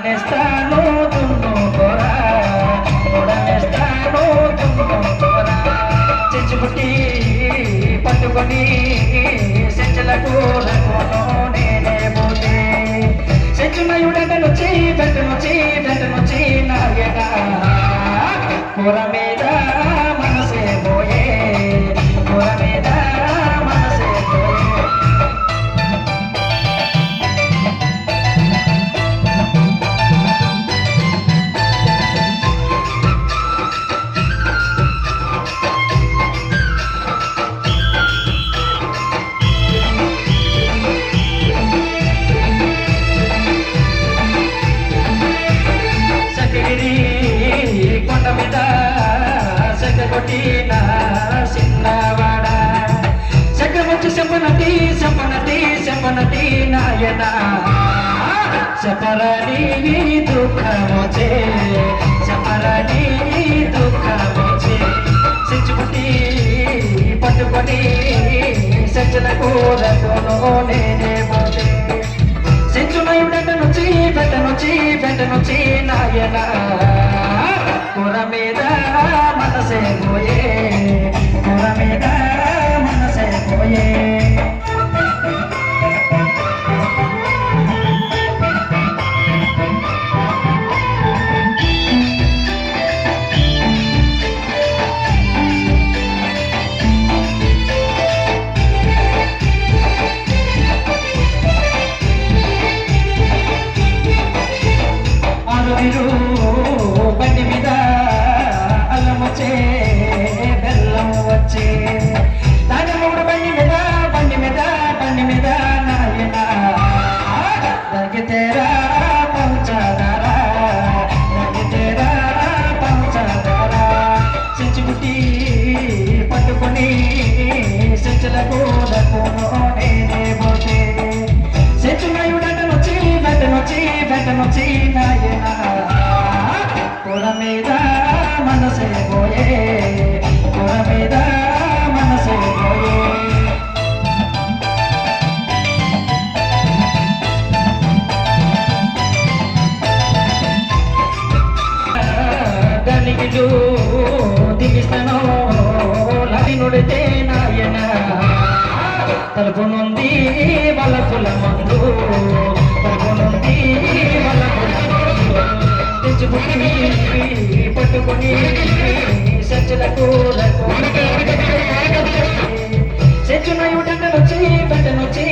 తోడనేస్తాను దున్ను కోరా తోడనేస్తాను దున్ను కోరా చెంచుకుట్టి పట్టుకొని సెంచులకు రకోను నేనే పోతే సెంచునయుడనుచి బెట్టనుచి నాయనా కూర మీద మనసే పోయే కూర మీద మనసే పోయే కొండ మీద సెగొట్టిన సిన్నవాడ సెగొచ్చి చెప్పనటి నాయన చెప్పరని దుఃఖమొచ్చే చెప్పరని దుఃఖమొచ్చే సెంచుకుట్టి పట్టుకొని సెంచుల కూరతోనో నేనే పోతే సెంచునయుడనుచి బెట్టనుచి నాయన కూర మీద మనసే పోయే కూర మీద మనసే పోయే బండి మీద అల్లం వచ్చే బెల్లం వచ్చే తాగమూడు బండి మీద నాయన తగ్గితేరా పంచదారా సెంచుకుట్టి పట్టుకొని సెంచులకు నేనే పోతే సెంచునయుడనుచి బెట్టనుచి నాయన కూర మీద మనసే పోయే కూర మీద మనసే పోయే గనిగిలు దిగిస్తాను లడినుడితే నాయన తలుపు నుండి వలపుల మందు తలుపు నుండి వలపుల తెచ్చుకుని పట్టుకొని సంచులకు సెంచునయుడనుచి బెట్టనుచి